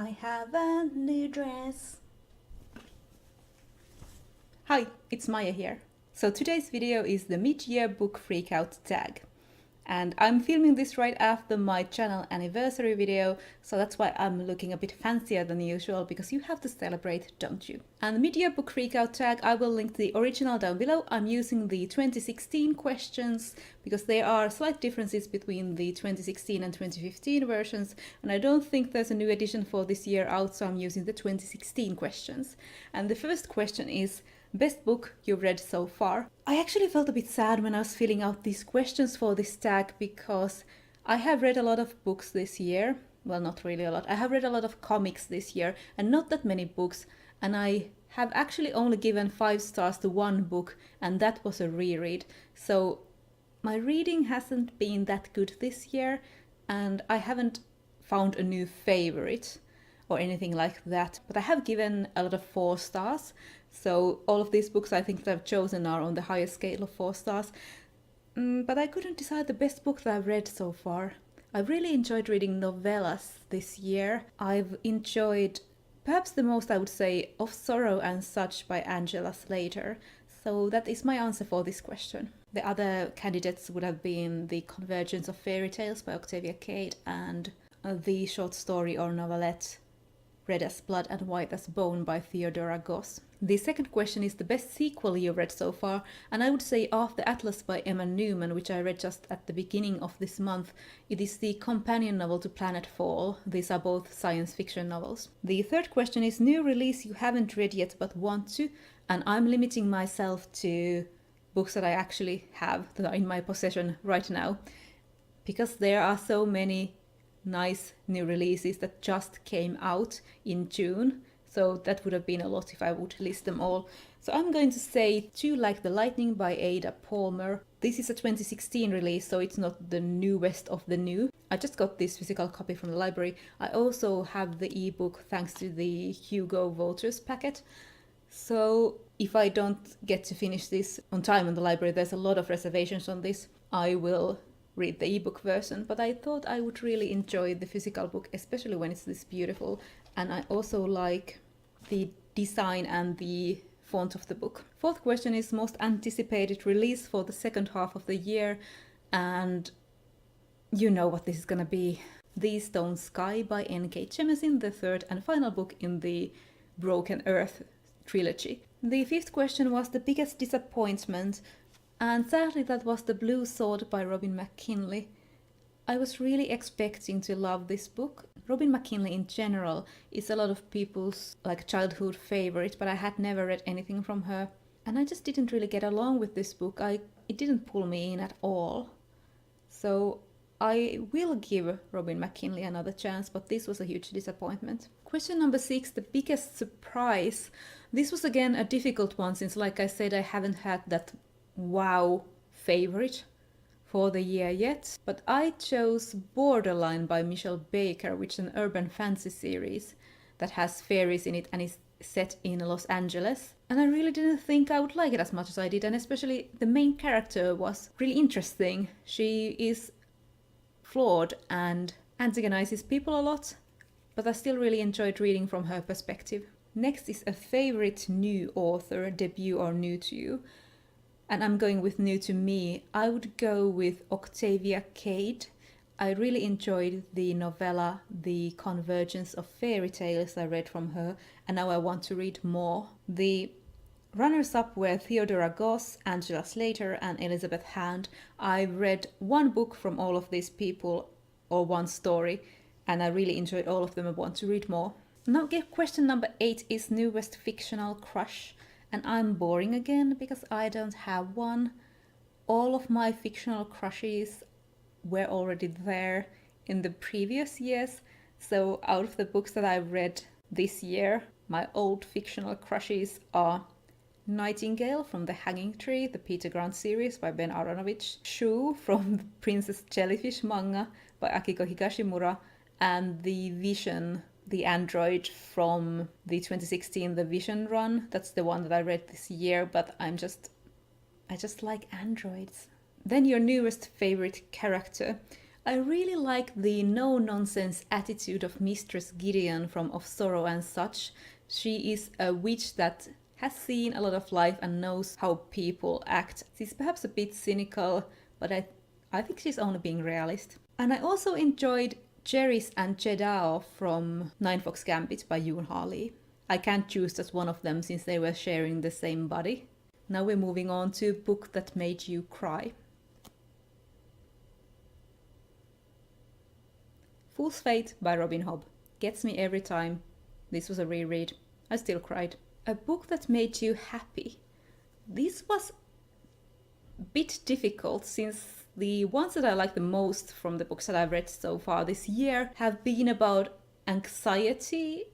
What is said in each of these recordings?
I have a new dress. Hi, it's Maija here. So today's video is the mid-year book freakout tag. And I'm filming this right after my channel anniversary video, so that's why I'm looking a bit fancier than usual, because you have to celebrate, don't you? And the mid-year book freakout tag, I will link the original down below. I'm using the 2016 questions because there are slight differences between the 2016 and 2015 versions, and I don't think there's a new edition for this year out, so I'm using the 2016 questions. And the first question is, best book you've read so far. I actually felt a bit sad when I was filling out these questions for this tag because I have read a lot of books this year. Well, not really a lot. I have read a lot of comics this year and not that many books, and I have actually only given 5 stars to one book, and that was a reread. So my reading hasn't been that good this year, and I haven't found a new favorite or anything like that, but I have given a lot of 4 stars. So all of these books I think that I've chosen are on the highest scale of 4 stars. But I couldn't decide the best book that I've read so far. I've really enjoyed reading novellas this year. I've enjoyed perhaps the most, I would say, Of Sorrow and Such by Angela Slater. So that is my answer for this question. The other candidates would have been The Convergence of Fairy Tales by Octavia Cade and the short story or novelette Red as Blood and White as Bone by Theodora Goss. The second question is the best sequel you read so far, and I would say After Atlas by Emma Newman, which I read just at the beginning of this month. It is the companion novel to Planetfall. These are both science fiction novels. The third question is new release you haven't read yet but want to, and I'm limiting myself to books that I actually have that are in my possession right now, because there are so many nice new releases that just came out in June, so that would have been a lot if I would list them all. So I'm going to say Two Like the Lightning by Ada Palmer. This is a 2016 release, so it's not the newest of the new. I just got this physical copy from the library. I also have the ebook thanks to the Hugo Voters packet. So if I don't get to finish this on time in the library, there's a lot of reservations on this, I will read the ebook version, but I thought I would really enjoy the physical book, especially when it's this beautiful, and I also like the design and the font of the book. Fourth question is most anticipated release for the second half of the year, and you know what this is gonna be. The Stone Sky by N.K. Jemisin, the third and final book in the Broken Earth trilogy. The fifth question was the biggest disappointment, and sadly that was The Blue Sword by Robin McKinley. I was really expecting to love this book. Robin McKinley in general is a lot of people's childhood favorite, but I had never read anything from her. And I just didn't really get along with this book. It didn't pull me in at all. So I will give Robin McKinley another chance, but this was a huge disappointment. Question number 6, the biggest surprise. This was again a difficult one since, like I said, I haven't had that wow favorite for the year yet, but I chose Borderline by Michelle Baker, which is an urban fantasy series that has fairies in it and is set in Los Angeles. And I really didn't think I would like it as much as I did, and especially the main character was really interesting. She is flawed and antagonizes people a lot, but I still really enjoyed reading from her perspective. Next is a favorite new author, debut or new to you. And I'm going with new to me. I would go with Octavia Cade. I really enjoyed the novella The Convergence of Fairy Tales I read from her, and now I want to read more. The runners-up were Theodora Goss, Angela Slater and Elizabeth Hand. I read one book from all of these people, or one story, and I really enjoyed all of them and want to read more. Now question number 8 is newest fictional crush. And I'm boring again because I don't have one. All of my fictional crushes were already there in the previous years. So out of the books that I've read this year, my old fictional crushes are Nightingale from The Hanging Tree, the Peter Grant series by Ben Aronovich, Shu from the Princess Jellyfish manga by Akiko Higashimura, and The Vision, the android from the 2016 The Vision run. That's the one that I read this year, but I just like androids. Then your newest favorite character. I really like the no-nonsense attitude of Mistress Gideon from Of Sorrow and Such. She is a witch that has seen a lot of life and knows how people act. She's perhaps a bit cynical, but I think she's only being realist. And I also enjoyed Jerry's and Jedao from Nine Fox Gambit by Yoon Ha-lee. I can't choose just one of them since they were sharing the same body. Now we're moving on to Book That Made You Cry. Fool's Fate by Robin Hobb. Gets me every time. This was a reread. I still cried. A book that made you happy. This was a bit difficult since the ones that I like the most from the books that I've read so far this year have been about anxiety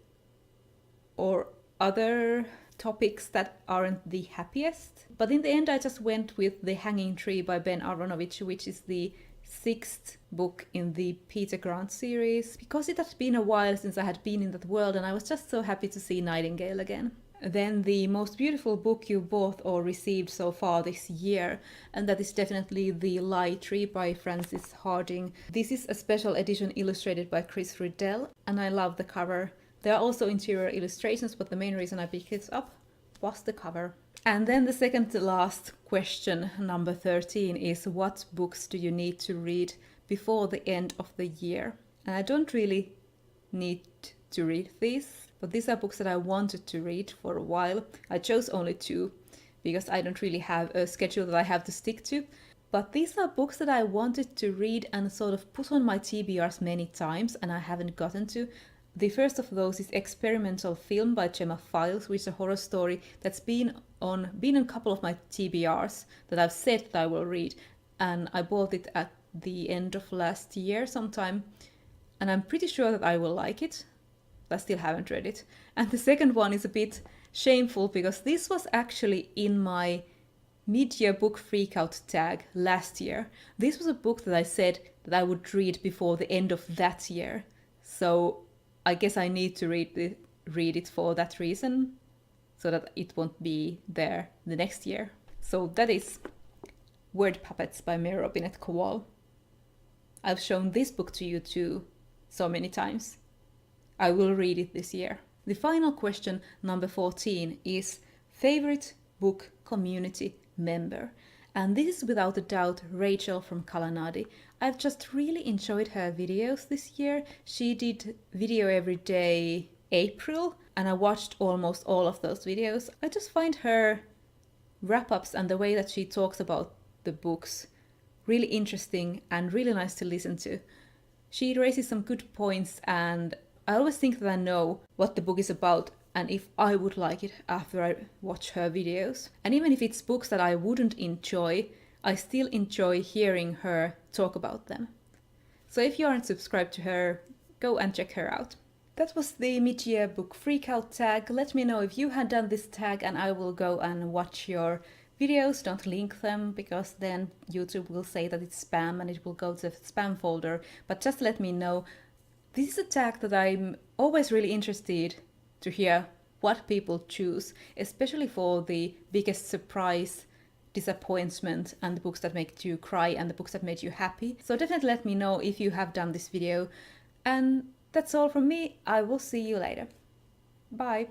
or other topics that aren't the happiest. But in the end I just went with The Hanging Tree by Ben Aronovich, which is the 6th book in the Peter Grant series, because it had been a while since I had been in that world and I was just so happy to see Nightingale again. Then the most beautiful book you bought or received so far this year, and that is definitely The Lie Tree by Frances Harding. This is a special edition illustrated by Chris Riddell and I love the cover. There are also interior illustrations, but the main reason I picked it up was the cover. And then the second to last question, number 13, is what books do you need to read before the end of the year? And I don't really need to read these, but these are books that I wanted to read for a while. I chose only 2 because I don't really have a schedule that I have to stick to. But these are books that I wanted to read and sort of put on my TBRs many times and I haven't gotten to. The first of those is Experimental Film by Gemma Files, which is a horror story that's been on a couple of my TBRs that I've said that I will read. And I bought it at the end of last year sometime. And I'm pretty sure that I will like it. But I still haven't read it. And the second one is a bit shameful because this was actually in my mid-year book freakout tag last year. This was a book that I said that I would read before the end of that year. So I guess I need to read it for that reason, so that it won't be there the next year. So that is Word Puppets by Mary Robinette Kowal. I've shown this book to you too so many times. I will read it this year. The final question, number 14, is favorite book community member. And this is without a doubt Rachel from Kalanadi. I've just really enjoyed her videos this year. She did Video Every Day April and I watched almost all of those videos. I just find her wrap-ups and the way that she talks about the books really interesting and really nice to listen to. She raises some good points and I always think that I know what the book is about and if I would like it after I watch her videos. And even if it's books that I wouldn't enjoy, I still enjoy hearing her talk about them. So if you aren't subscribed to her, go and check her out. That was the mid-year book freakout tag. Let me know if you had done this tag and I will go and watch your videos. Don't link them because then YouTube will say that it's spam and it will go to the spam folder. But just let me know. This is a tag that I'm always really interested to hear what people choose, especially for the biggest surprise, disappointment, and the books that make you cry and the books that made you happy. So definitely let me know if you have done this video. And that's all from me. I will see you later. Bye.